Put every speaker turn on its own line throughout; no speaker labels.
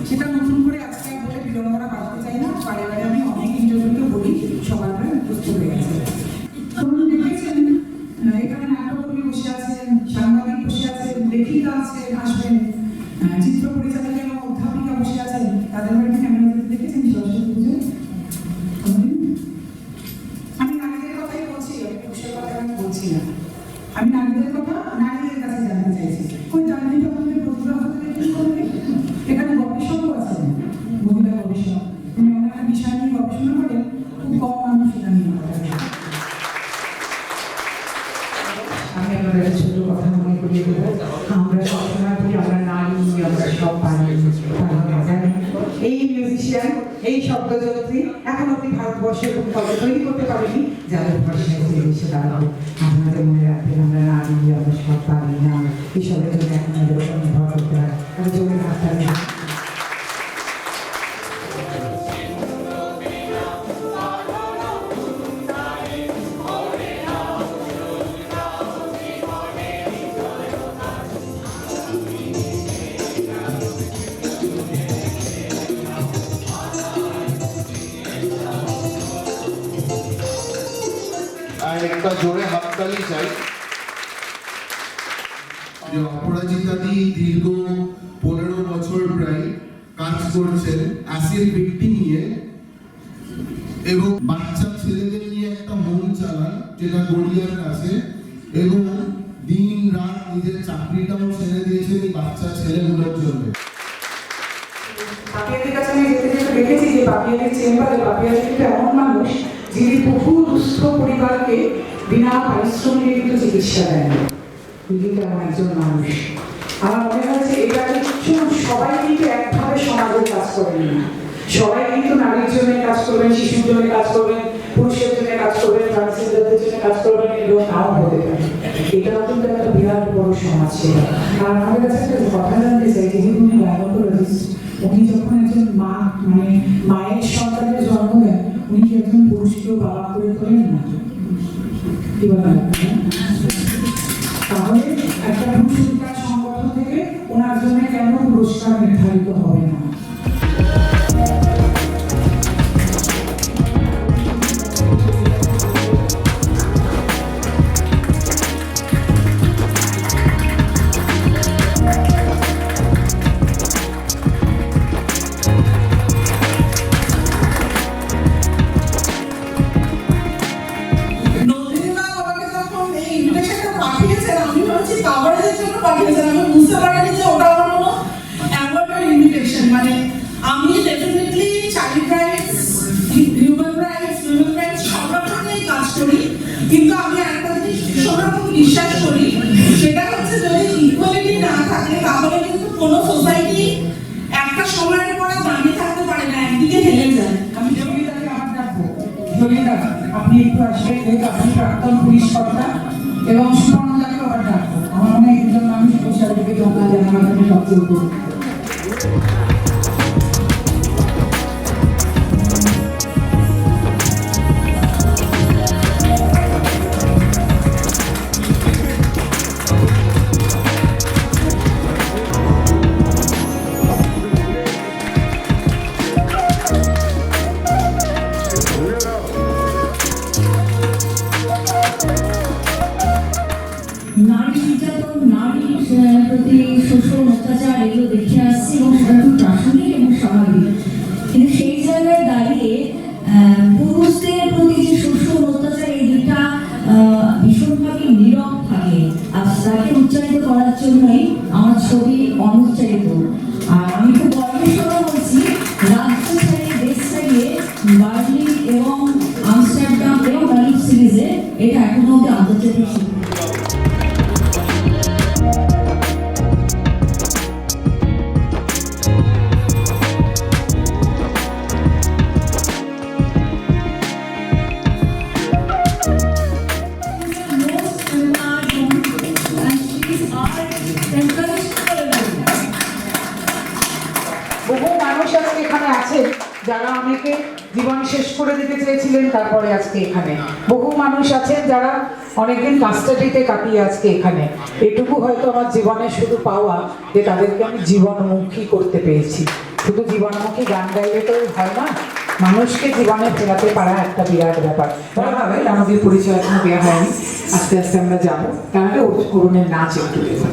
সেটা নতুন করে আজকে বলে বিড়ম্বনা বাড়াতে চাই না। বারে বারে আমি অনেক ইন্টারভিউতে বলি, সবার বুঝতে হয়ে গেছে। দেখেছেন এখানে নাট্যকর্মী বসে আছেন, সাংবাদিক বসে আছেন, লেখিকা আছেন, আসবেন, চিত্র পরিচালক এবং অধ্যাপিকা বসে আছেন। তাদের বাড়িতে ক্যামেরা দেখেছেন সরস্বতী পুজো? আমি নারীদের কথাই বলছি, আমি পুরুষের কথা আমি বলছি না। আমি নারীদের কথা নারীদের কাছে জানতে চাইছি। ওই জানতে আপনাদের প্রতিভা হতে কি করবে? এখানে গবেষকও আছেন, মহিলা গবেষক। উনি এমন একটা বিষয় নিয়ে গবেষণা করেন, খুব কম মানুষ এটা নিয়ে করেন। আমি আপনাদের ছোট কথা মনে করিয়ে দেবো, আমরা সবসময় বলি আমরা নারী, আমরা সব পারি। এই মিউজিশিয়ান, এই শব্দযন্ত্রী এখন অব্দি ভারতবর্ষের কোন কাউকে তৈরি করতে পারেনি যাদের ভাষায় এসে দাঁড়াবো। আপনাদের মনে রাখবেন আমরা নারী, আমরা সব পারি না, এসবের জন্য এখন আমাদের উপর নির্ভর করতে হয়। আমি জমি হাতটা নেই।
একটা জোরে হাততালি চাই।
অপরাজিতা দি দীর্ঘ 15 বছর প্রায় কাজ করছেন অ্যাসিড ভিক্টিম নিয়ে, এবং বাচ্চা ছেলেদের নিয়ে একটা মন চালান যেটা গড়িয়ার কাছে, এবং দিন রাত নিজের চাকরিটাও ছেড়ে দিয়েছেন এই বাচ্চা ছেলেগুলোর জন্য।
পাপিয়াদের কাছে আমি যেতে যেতে দেখেছি যে পাপিয়াদের চেম্বারে পাপিয়াদের একটা এমন মানুষ যিনি বহু দুস্থ পরিবারকে বিনা পারিশ্রমিকে কিন্তু চিকিৎসা দেন। কিন্তু এমন একজন মানুষ আমার মনে হয়েছে এটা কিছু সবাই কিন্তু একভাবে সমাজের কাজ করেন না। সবাই কিন্তু নারীর জন্য কাজ করবেন, শিশুর জন্য কাজ করবেন, পুরুষের জন্য কাজ করবেন, ট্রান্সজেন্ডারদের জন্য কাজ করবেন, এগুলো নাও হতে পারে। এটাও কিন্তু একটা বিরাট বড় সমাজ ছিল। আর আমাদের কাছে একটা কথা জানতে চাই, যেহেতু উনি গায়কোলজিস্ট, উনি যখন একজন মা মানে মায়ের সন্তানের জন্ম দেন, উনি কি একজন পুরুষকেও বাবা করে তোলেন না? কি বলেন? তাহলে একটা পুরস্কার সংগঠন থেকে ওনার জন্য কেন পুরস্কার নির্ধারিত হবে না?
মানে আমি definitely child rights, human rights, women rights সব রকমের কাজ করি, কিন্তু আমি একটা জিনিস ভীষণ রকম বিশ্বাস করি, সেটা হচ্ছে যদি ইকুয়ালিটি না থাকে তাহলে কিন্তু কোনো সোসাইটি একটা সময়ের পরে দাঁড়িয়ে থাকতে পারে না, একদিকে হেলে যায়।
আমি জমিদারকে আমার ডাকবো, জমিদার আপনি একটু আসবেন, যেহেতু আপনি প্রাক্তন পুলিশ কর্তা, এবং সুপর্ণদাকে আবার ডাকবো। আমার মনে হয় একজন মানুষ বসে থেকে জমা দেন আমার জন্য সবচেয়ে উপর।
নারী নির্যাতন, নারীর প্রতি শোষণ, অত্যাচার এগুলো দেখে আসছি এবং সেটা খুব প্রাসঙ্গিক এবং স্বাভাবিক। কিন্তু সেই জায়গায় দাঁড়িয়ে পুরুষদের প্রতি যে শোষণ, অত্যাচার এই দুটা ভীষণভাবে নীরব থাকে, আর তাকে উচ্চারিত করার জন্যই আমার ছবি অনুচ্চারিত। আর আমি খুব গর্বের সঙ্গে বলছি, রাজ্য ছাড়িয়ে দেশ ছাড়িয়ে বার্লিন এবং আমস্টারডাম এবং গালিফ সিরিজে এটা এখনো অব্দি আন্তর্জাতিক স্বীকৃতি।
বহু মানুষ আজকে এখানে আছেন যারা অনেকে জীবন শেষ করে দিতে চেয়েছিলেন, তারপরে আজকে এখানে বহু মানুষ আছেন যারা অনেকদিন কাস্টাডিতে কাটিয়ে আজকে এখানে। এটুকু হয়তো আমার জীবনে শুধু পাওয়া যে তাদেরকে আমি জীবনমুখী করতে পেরেছি। শুধু জীবনমুখী গান গাইলে তো হয় না, মানুষকে জীবনে ফেরাতে পারা একটা বিরাট ব্যাপার। ভালোভাবে আমাদের পরিচয় এখনো দেওয়া হয়নি, আস্তে আস্তে আমরা যাবো। তাহলে অরুণের নাচ একটু দেবো।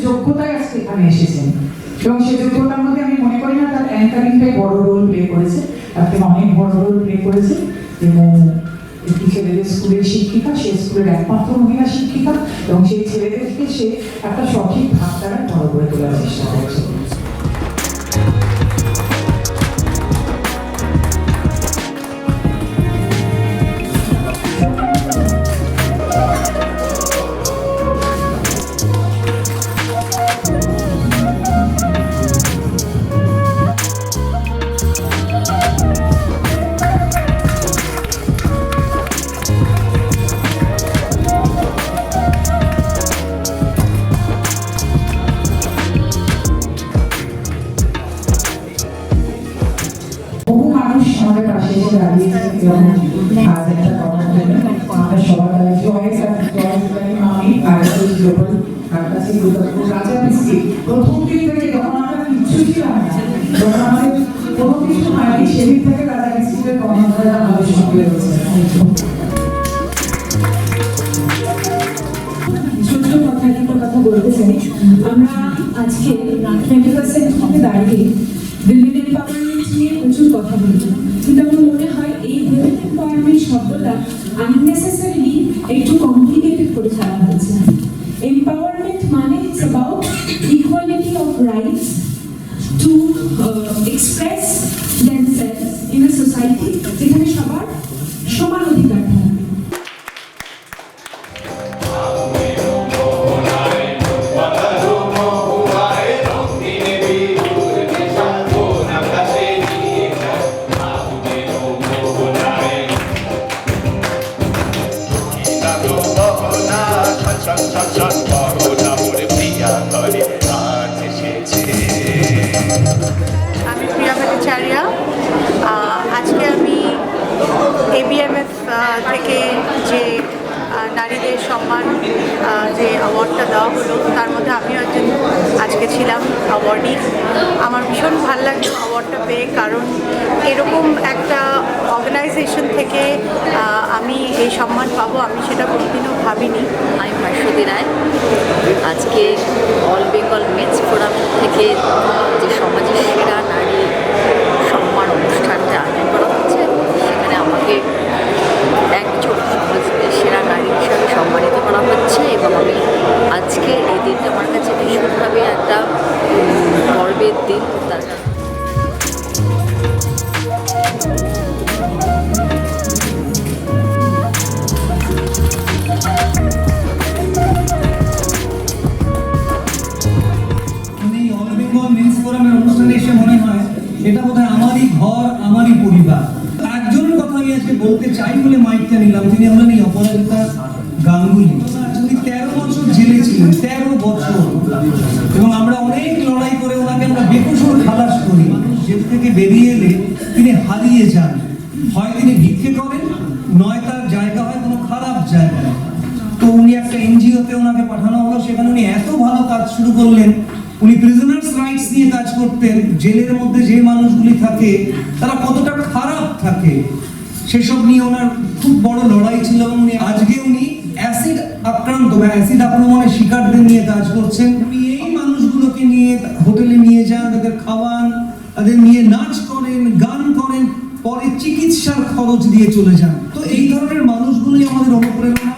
যোগ্যতায় আজকে এখানে এসেছেন এবং সেই যোগ্যতার মধ্যে আমি মনে করি না তার অ্যাঙ্কারিংটাই বড় রোল প্লে করেছে, তার থেকে অনেক বড় রোল প্লে করেছে। এবং একটি ছেলেদের স্কুলের শিক্ষিকা, সে স্কুলের একমাত্র মহিলা শিক্ষিকা, এবং সেই ছেলেদেরকে সে একটা সঠিক ভাব দ্বারা বড় করে তোলার চেষ্টা করছে। বহু মানুষ আমাদের পাশে এসে দাঁড়িয়েছে এবং আজ একটা কথা বলবেন। আমরা সবার কাছে আমি আইএসএস গ্লোবাল তার কাছে কৃতজ্ঞ। রাজা মিস্ত্রি প্রথম দিন থেকে যখন আমরা কিচ্ছু ছিলাম না, যখন আমাদের কোনো কিছু হয়নি, সেদিন থেকে রাজা মিস্ত্রিদের কর্মধারা আমাদের সঙ্গে রয়েছে।
ছোট্ট কথা বলতে চাই, আমরা আজকে 21st সেঞ্চুরিতে দাঁড়িয়ে উইমেন এম্পাওয়ারমেন্ট নিয়ে প্রচুর কথা বলি, কিন্তু আমার মনে হয় এই উইমেন এম্পাওয়ারমেন্ট শব্দটা আননেসেসারিলি একটু কমপ্লিকেটেড করে ফেলা হয়েছে। এম্পাওয়ারমেন্ট মানে it's about equality of rights to express themselves in a society যেখানে সবার সমান অধিকার থাকে।
আমি প্রিয়া ভট্টাচার্য। আজকে আমি ABMF থেকে যে নারীদের সম্মান যে অ্যাওয়ার্ডটা দেওয়া হলো, তার মধ্যে আমিও একজন আজকে ছিলাম অ্যাওয়ার্ডি। আমার ভীষণ ভালো লাগলো অ্যাওয়ার্ডটা পেয়ে, কারণ এরকম একটা অর্গানাইজেশন থেকে আমি এই সম্মান পাবো আমি সেটা কোনোদিনও ভাবিনি।
আমি ভাস্বতী রায়। আজকে অল বেঙ্গল মেন্স ফোরাম থেকে যে সমাজের সেরা নারী সম্মান অনুষ্ঠানটা আয়োজন করা হচ্ছে, সেখানে আমাকে একজন সমাজের সেরা নারী হিসাবে সম্মানিত করা হচ্ছে, এবং আমি আজকে এই দিনটা আমার কাছে ভীষণভাবে একটা গর্বের দিন। তার
এটা বোধহয় আমারই ঘর, আমারই পরিবার। একজনের কথা আমি আজকে বলতে চাই বলে মাইকটা নিলাম, তিনি হলেন এই অপরাজিতা গাঙ্গুলি। তিনি 13 বছর জেলে ছিলেন, 13 বছর, এবং আমরা অনেক লড়াই করে ওনাকে আমরা বেকসুর খালাস করি। জেল থেকে বেরিয়ে এলে তিনি হারিয়ে যান, হয় তিনি ভিক্ষে করেন, নয় তার জায়গা হয় কোনো খারাপ জায়গায়। তো উনি একটা NGO-তে ওনাকে পাঠানো হলো, সেখানে উনি এত ভালো কাজ শুরু করলেন। উনি প্রিজনার্স রাইটস নিয়ে কাজ করতেন, জেলের মধ্যে যে মানুষগুলি থাকে তারা কতটা খারাপ থাকে সেসব নিয়ে ওনার খুব বড় লড়াই ছিল। উনি আজকে অ্যাসিড আক্রান্ত বা অ্যাসিড আক্রমণের শিকারদের নিয়ে কাজ করছেন। উনি এই মানুষগুলোকে নিয়ে হোটেলে নিয়ে যান, তাদের খাওয়ান, তাদের নিয়ে নাচ করেন, গান করেন, পরে চিকিৎসার খরচ দিয়ে চলে যান। তো এই ধরনের মানুষগুলোই আমাদের অনুপ্রেরণা।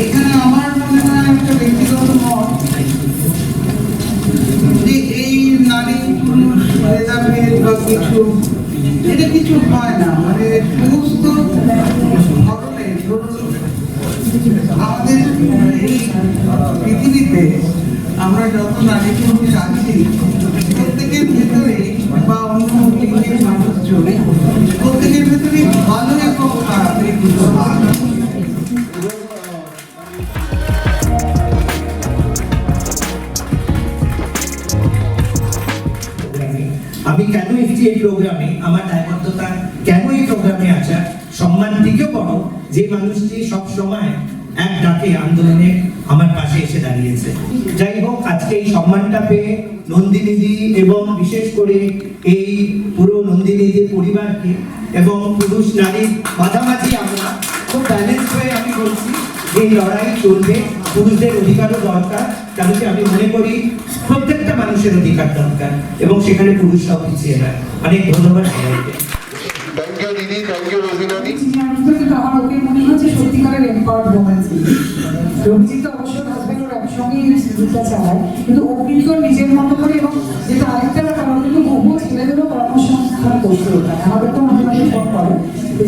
এখানে আমার মনে হয় একটা ব্যক্তিগত মত যে এই নারী পুরুষ ভেদাভেদ বা কিছু, এটা কিছু হয় না। মানে সমস্ত ধরনের আমাদের এই পৃথিবীতে আমরা যত নারী পুরুষ আছি, প্রত্যেকের ভেতরে বা অন্য লিঙ্গের মানুষজন
আমি কেন এসেছি এই প্রোগ্রামে, আমার দায়বদ্ধতা কেন এই প্রোগ্রামে আসা, সম্মান থেকেও বড় যে মানুষটি সব সময় এক ডাকে আন্দোলনে আমার পাশে এসে দাঁড়িয়েছে। যাই হোক, আজকে এই সম্মানটা পেয়ে নন্দিনীদি এবং বিশেষ করে এই পুরো নন্দিনীদির পরিবারকে এবং পুরুষ নারীর মাঝামাঝি আমরা খুব ব্যালেন্স হয়ে আমি বলছি যে এই লড়াই চলবে। পুরুষদের অধিকারও দরকার, কারণ কি আমি মনে করি প্রত্যেকটা মানুষের অধিকার দরকার এবং সেখানে পুরুষরাও পিছিয়ে নেয়। অনেক ধন্যবাদ সবাইকে।
থ্যাংক ইউ দিদি, থ্যাংক ইউ রোজিনাদি।
কিন্তু আমার ওকে মনে হচ্ছে সত্যিকারের এম্পাওয়ার্ড রোম্যান্স। রবীজি তো অবশ্যই হাজবেন্ড ওর একসঙ্গেই দিকটা চালায়, কিন্তু ও কিন্তু নিজের মতো করে, এবং যেটা আরেকটা ব্যাপার, ও কিন্তু বহু ছেলেদেরও কর্মসংস্থান করতে ওঠায়। আমাদের তো মাঝে মাঝে ফোন করে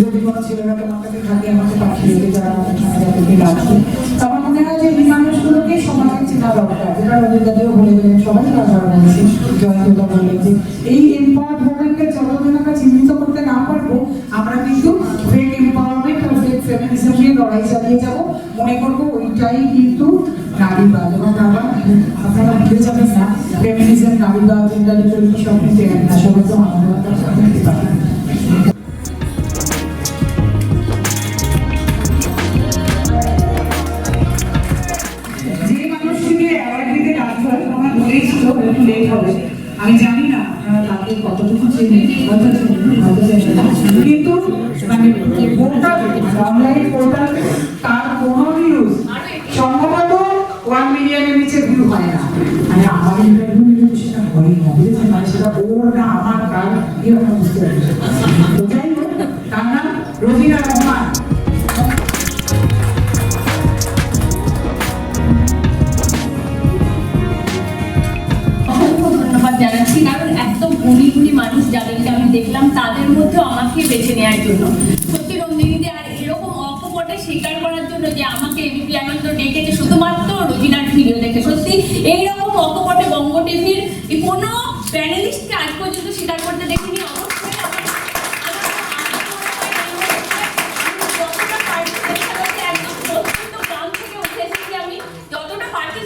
যদি কোনো ছেলেরা তোমার কাছে থাকে আমাকে পাঠিয়ে দেবে, যারা আমাদের থেকে রাখছে। আমার মনে হয় যে এই মানুষগুলোকে সমাজে চেনা দরকার, যেটা রবীন্দ্রদেও বলে গেলেন, সবাই বারবার বলেছে, জয়ন্তদা বললেন যে এই এম্পাওয়ার্ড ওমেনকে যতদিন আমরা চিহ্নিত করতে না পারবো, আমরা কিন্তু ফেক এম্পাওয়ারমেন্ট আর ফেক ফেমিনিজম নিয়ে লড়াই চালিয়ে যাবো। মনে করবো ওইটাই কিন্তু নারীবাদ, এবং আপনারা ভুলে যাবেন না ফেমিনিজম, নারীবাদ, জেন্ডার ইকুয়ালিটি সব কিন্তু এক না, সবাই তো আমাদের আমি জানি না আপনারা তাকে কতটুকু চেনেন, কিন্তু মানে অনলাইন পোর্টাল তার কোনো ভিউজ সম্ভবত 1 মিলিয়নের নিচে ভিউ হয় না। মানে আমার ইন্টারভিউ সেটা হয় না, বুঝেছেন? মানে সেটা ওর না আমার কার কি আমরা বুঝতে পারছি। তো যাই হোক, তার নাম রোজিনা রহমান।
জানাচ্ছি, কারণ এত গুণী গুণী মানুষ যাদেরকে আমি দেখলাম তাদের মধ্যে আমাকে বেছে নেওয়ার জন্য। সত্যি নন্দিনীতে আর এরকম অকপটে স্বীকার করার জন্য যে আমাকে এবিপি আনন্দ ডেকেছে শুধুমাত্র রোজিনার ভিডিও দেখে। সত্যি এইরকম অকপটে বঙ্গ টিভির কোনো প্যানেলিস্টকে আজ পর্যন্ত স্বীকার করতে দেখিনি। অবশ্যই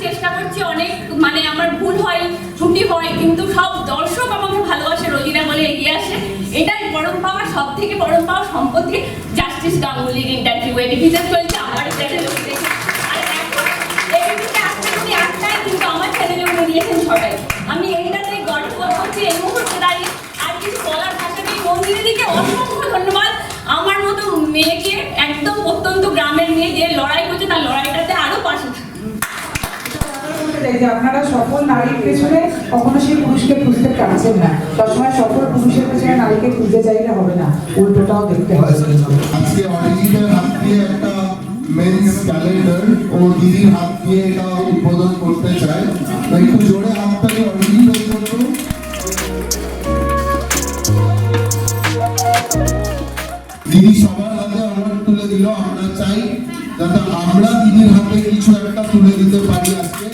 চেষ্টা করছি, অনেক মানে আমার ভুল হয়, ছুটি হয়, কিন্তু সব দর্শক আমাকে ভালোবাসে, রোজিনা বলে এগিয়ে আসে। এটাই পরম পাওয়া, সব থেকে পরম পাওয়া সম্পত্তি। জাস্টিস গাঙ্গুলির ইন্টারভিউ এবিপিতে চলছে, আমার চ্যানেলে দেখে, আর এখন এবিপিতে আসতে উনি একটাই, কিন্তু আমার চ্যানেলে উনি দিয়েছেন সবাই। আমি এইটাতে গর্ব করছি এই মুহূর্তে দাঁড়িয়ে। আর কিছু বলার ভাষা নেই। নন্দিনীদিকে অসংখ্য ধন্যবাদ। আমার মতো মেয়েকে, একদম অত্যন্ত গ্রামের মেয়ে যে লড়াই করছে, তার লড়াইটাতে আরো পাশে
যে আপনারা সফল নারীর পেছনে কখনো সেই পুরুষকে খুঁজতে পারছেন না। সবসময় সফল পুরুষের পেছনে নারীকে খুঁজতে চাইলে হবে না, উল্টোটাও দেখতে হবে।
আজকে অরিজিতের হাত দিয়ে একটা মেন্স ক্যালেন্ডার ও দিদির হাত দিয়ে এটা উদ্বোধন করতে চায়। তো একটু জোরে হাততালি অরিজিতের জন্য। দিদি সবার হাতে অ্যাওয়ার্ড তুলে দিল। আমরা চাই যাতে আমরা দিদির হাতে কিছু একটা তুলে দিতে পারি আজকে।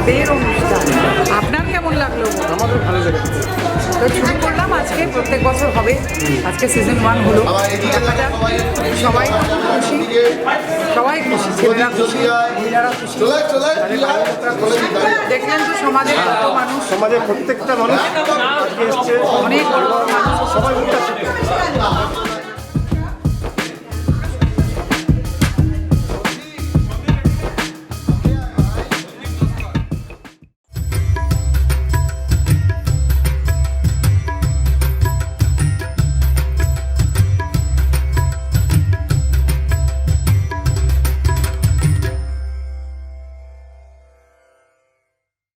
তাদের অনুষ্ঠান। আপনার কেমন লাগলো?
আমাদের ভালো লেগেছে।
তো শুরু করলাম আজকে, প্রত্যেক বছর হবে, আজকে সিজন 1 হলো। দেখা যাক, সবাই খুশি, সবাই খুশি, ছেলেরা খুশি, মহিলারা খুশি। দেখলেন তো সমাজের কত মানুষ,
সমাজের প্রত্যেকটা মানুষ আজকে এসছে,
অনেক বড় বড় মানুষ,
সবাই উল্লাসিত।